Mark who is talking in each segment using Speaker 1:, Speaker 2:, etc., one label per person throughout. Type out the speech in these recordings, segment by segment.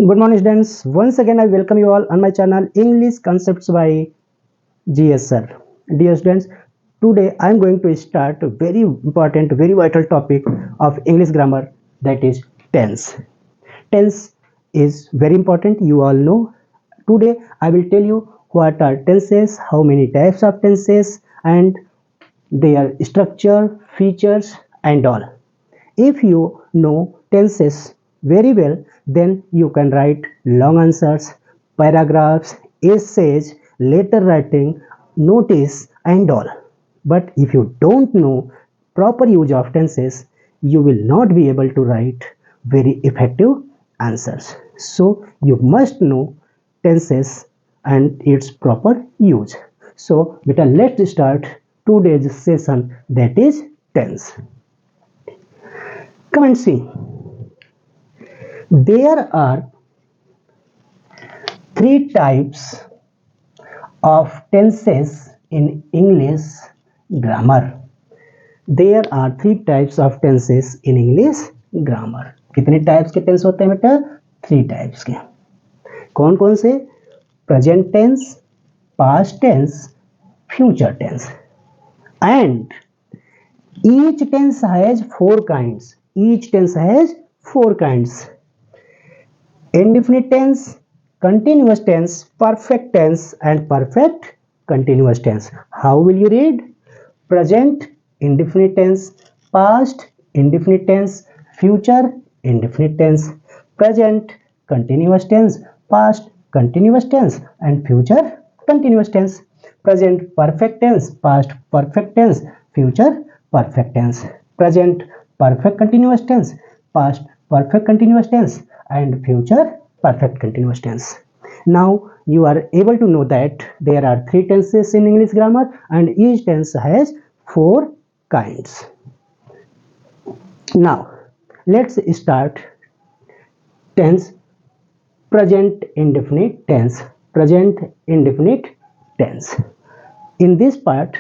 Speaker 1: Good morning, students. Once again, I welcome you all on my channel English Concepts by GS Sir. Dear students, today I am going to start a very important, very vital topic of English grammar, that is tense. Tense is very important, you all know. Today I will tell you what are tenses, how many types of tenses, and their structure, features, and all. If you know tenses very well, then you can write long answers, paragraphs, essays, letter writing, notice, and all. But if you don't know proper use of tenses, you will not be able to write very effective answers. So you must know tenses and its proper use. So beta, let's start today's session, that is tense. Come and see. There are three types of tenses in English grammar. There are three types of tenses in English grammar. कितने types के tense होते हैं बेटा? 3 types के. कौन कौन से? Present tense, past tense, future tense. And each tense has 4 kinds. Each tense has 4 kinds. Indefinite tense, continuous tense, perfect tense, and perfect continuous tense. How will you read? Present indefinite tense, past indefinite tense, future indefinite tense, present continuous tense, past continuous tense, and future continuous tense. Present perfect tense, past perfect tense, future perfect tense. Present perfect continuous tense, past perfect continuous tense, and future perfect continuous tense. Now you are able to know that there are 3 tenses in English grammar and each tense has 4 kinds. Now let's start tense. Present indefinite tense. Present indefinite tense. In this part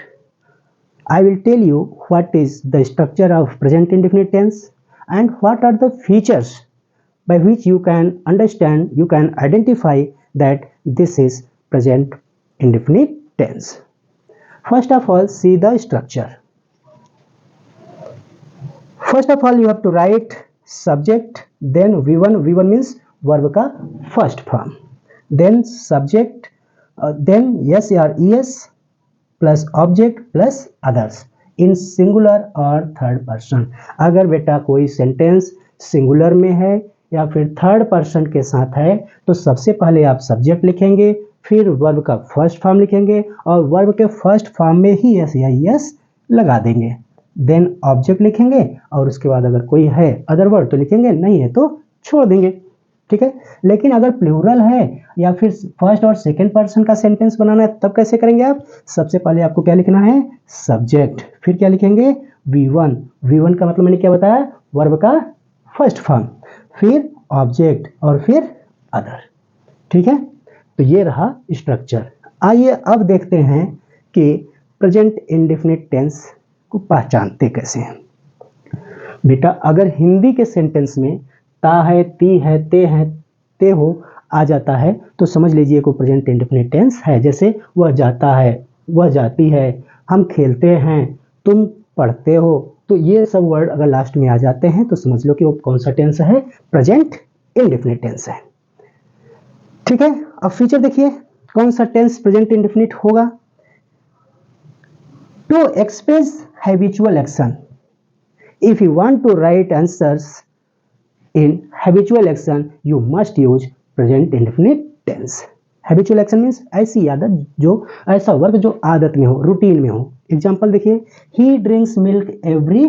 Speaker 1: I will tell you what is the structure of present indefinite tense and what are the features by which you can understand, you can identify that this is present indefinite tense. First of all, see the structure. First of all, you have to write subject, then V1. V1 means verb का first form. Then subject, then yes or es plus object plus others in singular और third person. अगर बेटा कोई sentence singular में है या फिर third person के साथ है तो सबसे पहले आप सब्जेक्ट लिखेंगे, फिर वर्ब का फर्स्ट फॉर्म लिखेंगे और वर्ब के फर्स्ट फॉर्म में ही एस या यस लगा देंगे. देन ऑब्जेक्ट लिखेंगे और उसके बाद अगर कोई है अदर वर्ड तो लिखेंगे, नहीं है तो छोड़ देंगे. ठीक है. लेकिन अगर प्लूरल है या फिर फर्स्ट और सेकंड पर्सन का सेंटेंस बनाना है तब कैसे करेंगे आप? सबसे पहले आपको क्या लिखना है? सब्जेक्ट. फिर क्या लिखेंगे? V1. V1 का मतलब मैंने क्या बताया? वर्ब का फर्स्ट फॉर्म, फिर ऑब्जेक्ट और फिर अदर. ठीक है. तो ये रहा स्ट्रक्चर. आइए अब देखते हैं कि प्रेजेंट इंडेफिनिट टेंस को पहचानते कैसे हैं. बेटा अगर हिंदी के सेंटेंस में ता है, ती है, ते है, ते हो आ जाता है तो समझ लीजिए को प्रेजेंट इंडेफिनिट टेंस है. जैसे वह जाता है, वह जाती है, हम खेलते हैं, तुम पढ़ते हो, तो ये सब वर्ड अगर लास्ट में आ जाते हैं तो समझ लो कि वो कौन सा टेंस है? प्रेजेंट इंडेफिनिट टेंस है. ठीक है. अब फीचर देखिए कौन सा टेंस प्रेजेंट इंडेफिनिट होगा. To express habitual action. If you want to write answers in habitual action you must use present indefinite tense. habitual action means ऐसी आदत, जो ऐसा वर्क जो आदत में हो, रूटीन में हो. एग्जांपल देखिए, he drinks milk every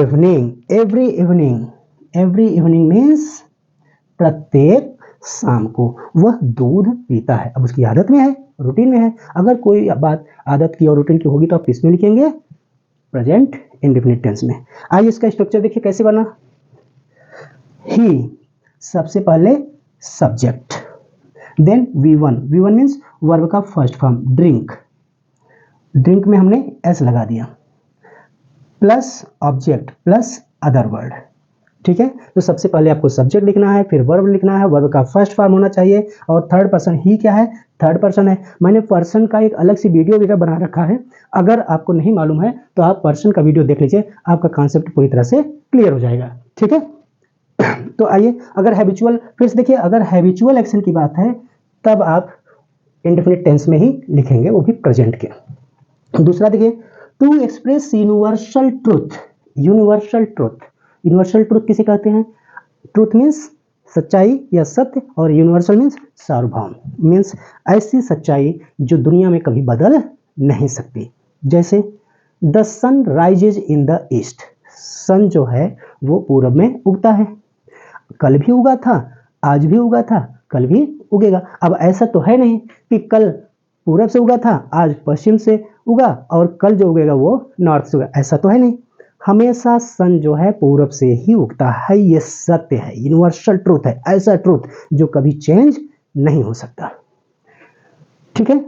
Speaker 1: evening. every evening, every evening means प्रत्येक शाम को वह दूध पीता है. अब उसकी आदत में है, रूटीन में है. अगर कोई बात आदत की और रूटीन की होगी तो आप किसमें लिखेंगे? प्रेजेंट इंडेफिनिट टेंस में. आइए इसका स्ट्रक्चर देखिए कैसे बना. ही सबसे पहले subject, then V1. V1 means verb का फर्स्ट फॉर्म. ड्रिंक, ड्रिंक में हमने एस लगा दिया, plus object plus other word. ठीक है। तो सबसे पहले आपको सब्जेक्ट लिखना है, फिर वर्ब लिखना है, वर्ब का फर्स्ट फॉर्म होना चाहिए, और थर्ड पर्सन ही क्या है, थर्ड पर्सन है। मैंने पर्सन का एक अलग सी वीडियो बना रखा है, अगर आपको नहीं मालूम है तो आप पर्सन का वीडियो देख लीजिए, आपका कॉन्सेप्ट पूरी तरह से क्लियर हो जाएगा। ठीक है। तो आइए, अगर हैबिचुअल, फिर से देखिए, अगर हैबिचुअल एक्शन की बात है तब आप इंडेफिनिट टेंस में ही लिखेंगे, वो भी प्रेजेंट के। दूसरा देखिए, to express universal truth. Universal truth, universal truth किसे कहते हैं? ट्रूथ मीन्स सच्चाई या सत्य, और यूनिवर्सल मीन्स सार्वभौम, मीन्स ऐसी सच्चाई जो दुनिया में कभी बदल नहीं सकती। जैसे the sun rises in the east, sun जो है वो पूरब में उगता है, कल भी उगा था, आज भी उगा था, कल भी उगेगा। अब ऐसा तो है नहीं कि कल पूरब से उगा था, आज पश्चिम से उगा, और कल जो उगेगा वो नॉर्थ से उगा, ऐसा तो है नहीं। हमेशा सन जो है पूरब से ही उगता है, ये सत्य है, यूनिवर्सल ट्रूथ है, ऐसा ट्रूथ जो कभी चेंज नहीं हो सकता। ठीक है।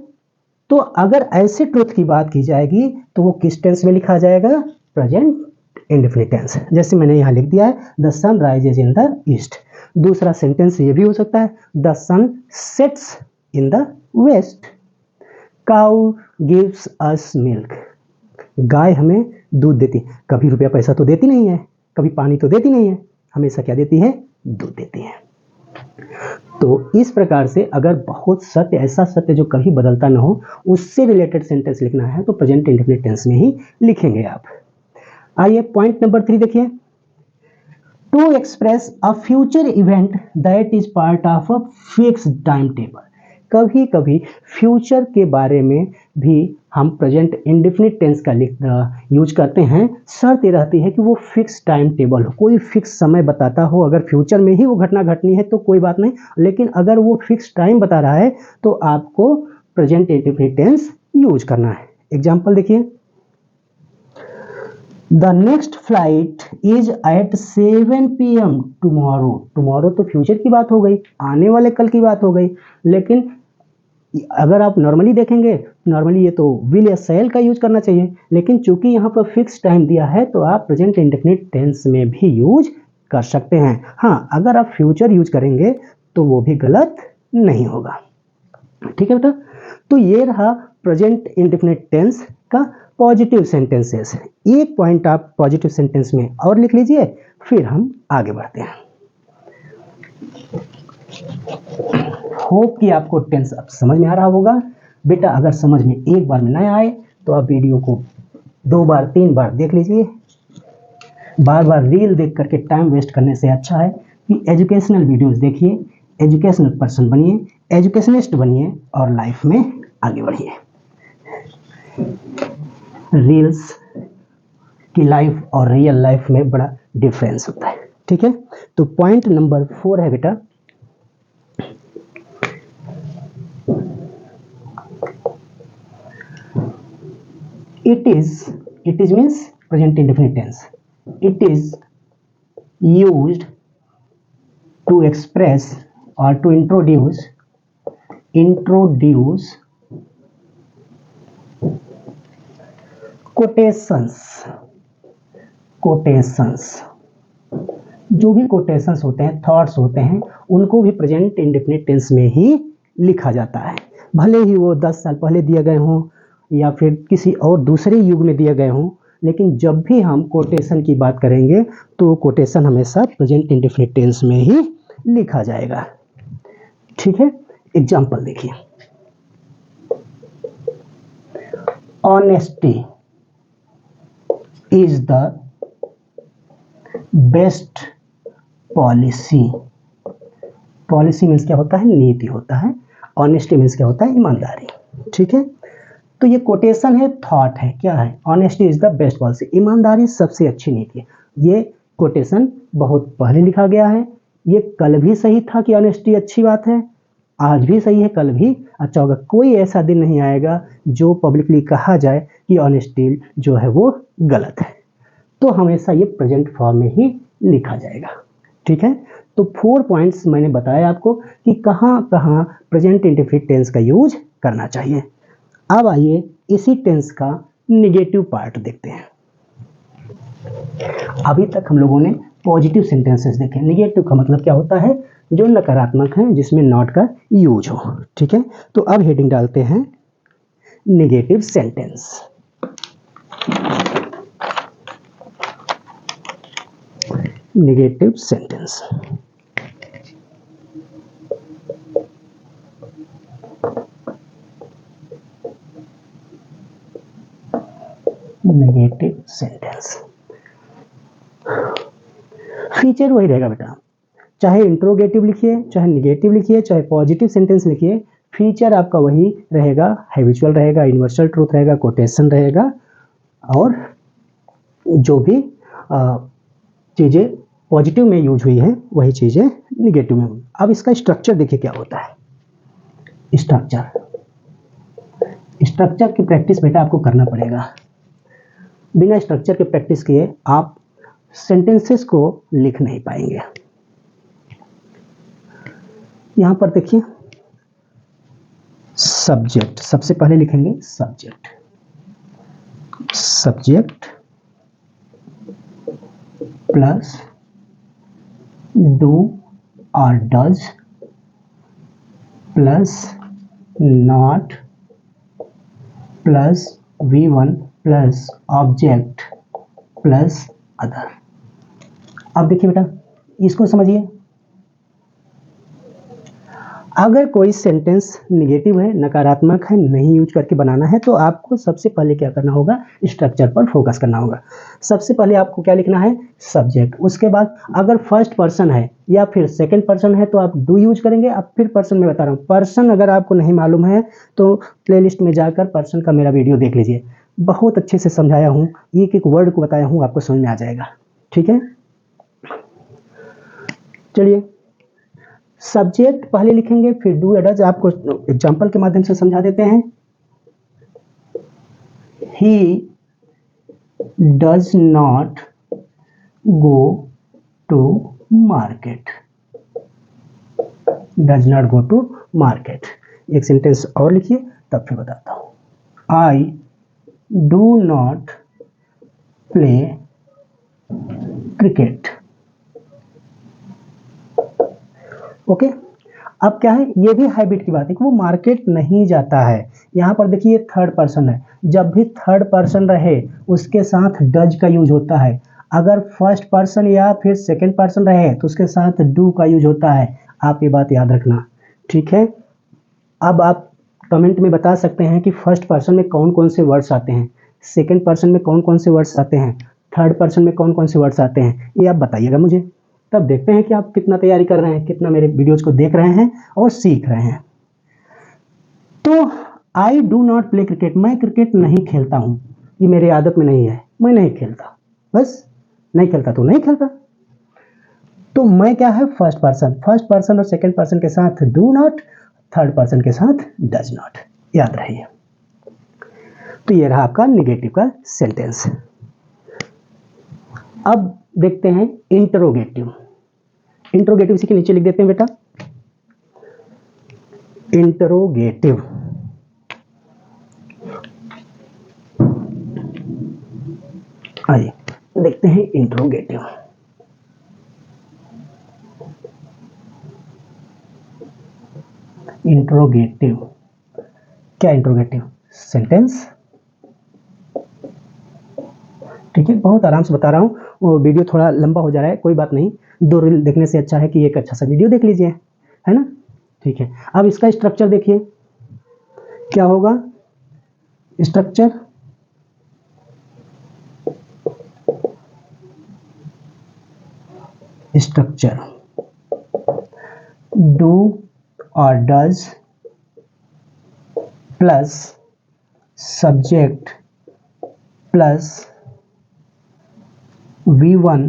Speaker 1: तो अगर ऐसे ट्रूथ की बात की जाएगी तो वो किस टेंस में लिखा जाएगा? Present indefinite tense. जैसे मैंने यहाँ लिख दिया है, the sun rises in the east. दूसरा सेंटेंस ये भी हो सकता है, the sun sets in the west. Cow gives us milk, गाय हमें दूध देती, कभी रुपया पैसा तो देती नहीं है, कभी पानी तो देती नहीं है, हमेशा क्या देती है? दूध देती है। तो इस प्रकार से अगर बहुत सत्य, ऐसा सत्य जो कभी बदलता ना हो, उससे रिलेटेड सेंटेंस लिखना है तो प्रेजेंट इंडेफिनिट टेंस में ही लिखेंगे आप। आइए पॉइंट नंबर 3 देखिए, to express a future event that is part of a fixed time table. कभी कभी फ्यूचर के बारे में भी हम प्रेजेंट इंडेफिनिट टेंस का यूज करते हैं। शर्त ये रहती है कि वो फिक्स टाइम टेबल हो, कोई फिक्स समय बताता हो। अगर फ्यूचर में ही वो घटना घटनी है तो कोई बात नहीं, लेकिन अगर वो फिक्स टाइम बता रहा है तो आपको प्रेजेंट इंडेफिनिट टेंस यूज करना है। एग्जाम्पल देखिए, the next flight is at 7 PM tomorrow. Tomorrow तो फ्यूचर की बात हो गई, आने वाले कल की बात हो गई, लेकिन अगर आप नॉर्मली देखेंगे, नॉर्मली ये तो विल या शैल का यूज करना चाहिए, लेकिन चूंकि यहाँ पर फिक्स टाइम दिया है तो आप प्रेजेंट इंडेफिनिट टेंस में भी यूज कर सकते हैं। हाँ, अगर आप फ्यूचर यूज करेंगे तो वो भी गलत नहीं होगा। ठीक है बेटा। तो ये रहा प्रेजेंट इंडेफिनिट टेंस का पॉजिटिव सेंटेंसेस। एक पॉइंट आप पॉजिटिव सेंटेंस में और लिख लीजिए, फिर हम आगे बढ़ते हैं। होप कि आपको टेंस अब समझ में आ रहा होगा। बेटा अगर समझ में एक बार में ना आए तो आप वीडियो को 2 बार 3 बार देख लीजिए। बार बार रील देख करके टाइम वेस्ट करने से अच्छा है कि एजुकेशनल वीडियोस देखिए, एजुकेशनल पर्सन बनिए, एजुकेशनिस्ट बनिए और लाइफ में आगे बढ़िए। रील्स की लाइफ और रियल लाइफ में बड़ा डिफरेंस होता है। ठीक है। तो पॉइंट नंबर 4 है बेटा, it is means present indefinite tense. It is used to express or to introduce quotations। जो भी quotations होते हैं, थॉट्स होते हैं, उनको भी प्रेजेंट इंडेफिनिट टेंस में ही लिखा जाता है। भले ही वो 10 साल पहले दिए गए हों या फिर किसी और दूसरे युग में दिए गए हों, लेकिन जब भी हम कोटेशन की बात करेंगे तो कोटेशन हमेशा प्रेजेंट इंडेफिनिट टेंस में ही लिखा जाएगा। ठीक है। एग्जाम्पल देखिए, honesty is the best policy. Policy means क्या होता है? नीति होता है। ऑनेस्टी मीन्स क्या होता है? ईमानदारी। ठीक है। तो ये कोटेशन है, थॉट है, क्या है? Honesty is the best policy, ईमानदारी सबसे अच्छी नीति है। ये कोटेशन बहुत पहले लिखा गया है। ये कल भी सही था कि ऑनेस्टी अच्छी बात है, आज भी सही है, कल भी अच्छा होगा। कोई ऐसा दिन नहीं आएगा जो पब्लिकली कहा जाए कि ऑनेस्टी जो है वो गलत है। तो हमेशा ये प्रेजेंट फॉर्म में ही लिखा जाएगा। ठीक है। तो 4 पॉइंट्स मैंने बताया आपको कि कहाँ कहाँ प्रेजेंट इंडेफिनिट टेंस का यूज करना चाहिए। अब आइए इसी टेंस का निगेटिव पार्ट देखते हैं। अभी तक हम लोगों ने पॉजिटिव सेंटेंसेस देखें। निगेटिव का मतलब क्या होता है, जो नकारात्मक है, जिसमें नॉट का यूज हो। ठीक है, तो अब हेडिंग डालते हैं negative sentence. Negative sentence. Negative sentence. Feature वही रहेगा बेटा, चाहे इंट्रोगेटिव लिखिए, चाहे निगेटिव लिखिए, चाहे पॉजिटिव सेंटेंस लिखिए, फीचर आपका वही रहेगा, हैबिचुअल रहेगा, यूनिवर्सल ट्रूथ रहेगा, कोटेशन रहेगा, और जो भी चीज़ें पॉजिटिव में यूज हुई हैं वही चीज़ें निगेटिव में। अब इसका स्ट्रक्चर देखिए क्या होता है। स्ट्रक्चर की प्रैक्टिस बेटा आपको करना पड़ेगा। बिना स्ट्रक्चर के प्रैक्टिस किए आप सेंटेंसेस को लिख नहीं पाएंगे। यहां पर देखिए, सब्जेक्ट सबसे पहले लिखेंगे, सब्जेक्ट प्लस डू और does plus not plus V1 plus object plus other. अब देखिए बेटा, इसको समझिए। अगर कोई सेंटेंस निगेटिव है, नकारात्मक है, नहीं यूज करके बनाना है, तो आपको सबसे पहले क्या करना होगा, स्ट्रक्चर पर फोकस करना होगा। सबसे पहले आपको क्या लिखना है, सब्जेक्ट। उसके बाद अगर फर्स्ट पर्सन है या फिर सेकंड पर्सन है तो आप डू यूज करेंगे। अब फिर पर्सन में बता रहा हूँ, पर्सन अगर आपको नहीं मालूम है तो प्लेलिस्ट में जाकर पर्सन का मेरा वीडियो देख लीजिए, बहुत अच्छे से समझाया हूँ, एक एक वर्ड को बताया हूँ, आपको समझ में आ जाएगा। ठीक है, चलिए सब्जेक्ट पहले लिखेंगे, फिर डू या डज। आपको एग्जांपल के माध्यम से समझा देते हैं। He does not go to market. Does not go to market. एक सेंटेंस और लिखिए, तब फिर बताता हूं। I do not play cricket. Okay, अब क्या है, ये भी हैबिट की बात है कि वो मार्केट नहीं जाता है। यहाँ पर देखिए थर्ड पर्सन है, जब भी थर्ड पर्सन रहे उसके साथ डज का यूज होता है। अगर फर्स्ट पर्सन या फिर सेकंड पर्सन रहे तो उसके साथ डू का यूज होता है। आप ये बात याद रखना, ठीक है। अब आप कमेंट में बता सकते हैं कि फर्स्ट पर्सन में कौन कौन से वर्ड्स आते हैं, सेकंड पर्सन में कौन कौन से वर्ड्स आते हैं, थर्ड पर्सन में कौन कौन से वर्ड्स आते हैं, ये आप बताइएगा मुझे। तब देखते हैं कि आप कितना तैयारी कर रहे हैं, कितना मेरे वीडियोज को देख रहे हैं और सीख रहे हैं। तो आई डू नॉट प्ले क्रिकेट, मैं क्रिकेट नहीं खेलता हूं, ये मेरी आदत में नहीं है, मैं नहीं खेलता, बस नहीं खेलता तो नहीं खेलता। तो मैं क्या है, फर्स्ट पर्सन और सेकंड पर्सन के साथ डू नॉट, थर्ड पर्सन के साथ डज नॉट, याद रहिए। तो ये रहा आपका निगेटिव का सेंटेंस। अब देखते हैं इंटरोगेटिव। इंटरोगेटिव इसी के नीचे लिख देते हैं बेटा, इंटरोगेटिव। आइए देखते हैं इंटरोगेटिव। इंटरोगेटिव क्या, इंटरोगेटिव सेंटेंस। ठीक है, बहुत आराम से बता रहा हूँ, वो वीडियो थोड़ा लंबा हो जा रहा है, कोई बात नहीं, 2 रील देखने से अच्छा है कि एक अच्छा सा वीडियो देख लीजिए, है ना। ठीक है, अब इसका स्ट्रक्चर देखिए क्या होगा। स्ट्रक्चर डू और does plus subject plus V1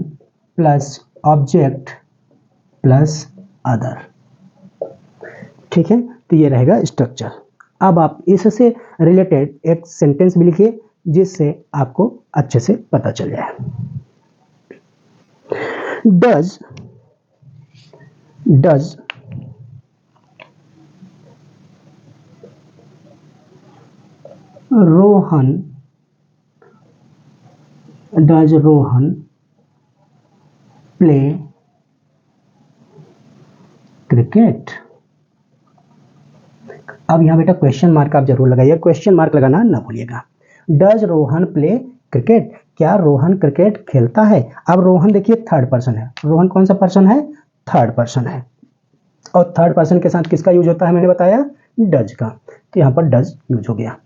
Speaker 1: plus object plus other. ठीक है, तो ये रहेगा स्ट्रक्चर। अब आप इससे रिलेटेड एक सेंटेंस भी लिखिए जिससे आपको अच्छे से पता चल जाए। Does Rohan play cricket. अब यहाँ बेटा क्वेश्चन मार्क आप जरूर लगाइए, क्वेश्चन मार्क लगाना ना भूलिएगा। डज रोहन प्ले क्रिकेट, क्या रोहन क्रिकेट खेलता है। अब रोहन देखिए थर्ड पर्सन है, रोहन कौन सा पर्सन है, थर्ड पर्सन है, और थर्ड पर्सन के साथ किसका यूज होता है, मैंने बताया डज का, तो यहाँ पर डज यूज हो गया।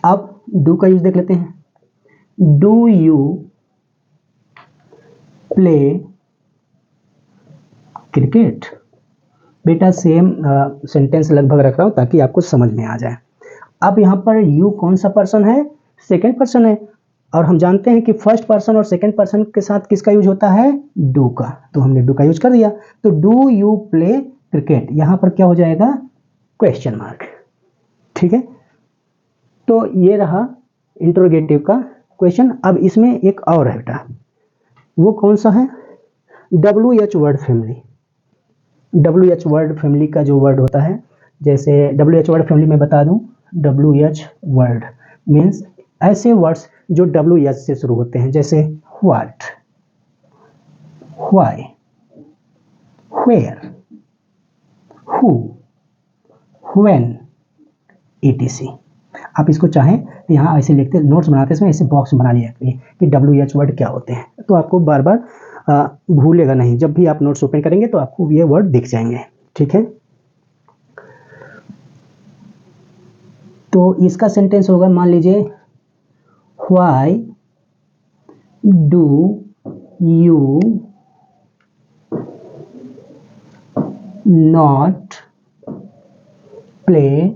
Speaker 1: अब डू का यूज देख लेते हैं, डू यू प्ले क्रिकेट। बेटा सेम सेंटेंस लगभग रख रहा हूं ताकि आपको समझ में आ जाए। अब यहाँ पर यू कौन सा पर्सन है, सेकेंड पर्सन है, और हम जानते हैं कि फर्स्ट पर्सन और सेकेंड पर्सन के साथ किसका यूज होता है, डू का, तो हमने डू का यूज कर दिया। तो डू यू प्ले क्रिकेट, यहाँ पर क्या हो जाएगा, क्वेश्चन मार्क। ठीक है, तो ये रहा इंट्रोगेटिव का क्वेश्चन। अब इसमें एक और है बेटा, वो कौन सा है, WH word family. WH word family का जो वर्ड होता है, जैसे WH वर्ड फैमिली में बता दूं, WH वर्ड मीन्स ऐसे वर्ड्स जो WH से शुरू होते हैं, जैसे what, why, where, who, when, etc। आप इसको चाहें तो यहाँ ऐसे लिखते, नोट्स बनाते समय ऐसे बॉक्स बना लिया कि WH वर्ड क्या होते हैं, तो आपको बार बार भूलेगा नहीं, जब भी आप नोट्स ओपन करेंगे तो आपको ये वर्ड दिख जाएंगे। ठीक है, तो इसका सेंटेंस होगा, मान लीजिए why do you not play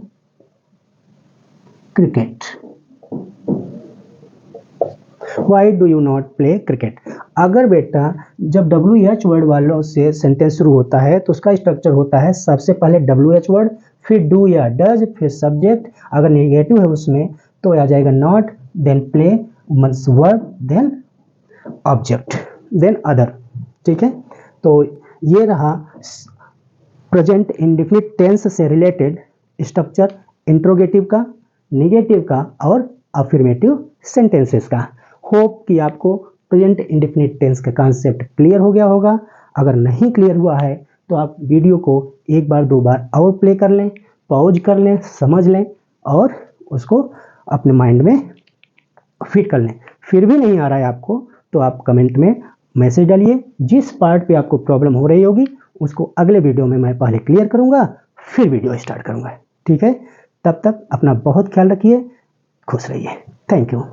Speaker 1: cricket, why do you not play cricket. अगर बेटा जब WH वर्ड वालों से सेंटेंस शुरू होता है तो उसका स्ट्रक्चर होता है, सबसे पहले WH वर्ड, फिर डू या डज, फिर सब्जेक्ट, अगर नेगेटिव है उसमें तो आ जाएगा not, then play means verb, then object, then other. ठीक है, तो ये रहा प्रेजेंट इंडेफिनिट टेंस से रिलेटेड स्ट्रक्चर इंट्रोगेटिव का, नेगेटिव का और अफर्मेटिव सेंटेंसेस का। होप कि आपको प्रेजेंट इंडेफिनिट टेंस का कॉन्सेप्ट क्लियर हो गया होगा। अगर नहीं क्लियर हुआ है तो आप वीडियो को एक बार दो बार और प्ले कर लें, पॉज कर लें, समझ लें और उसको अपने माइंड में फिट कर लें। फिर भी नहीं आ रहा है आपको तो आप कमेंट में मैसेज डालिए, जिस पार्ट पे आपको प्रॉब्लम हो रही होगी उसको अगले वीडियो में मैं पहले क्लियर करूँगा, फिर वीडियो स्टार्ट करूँगा। ठीक है, तब तक अपना बहुत ख्याल रखिए, खुश रहिए। Thank you.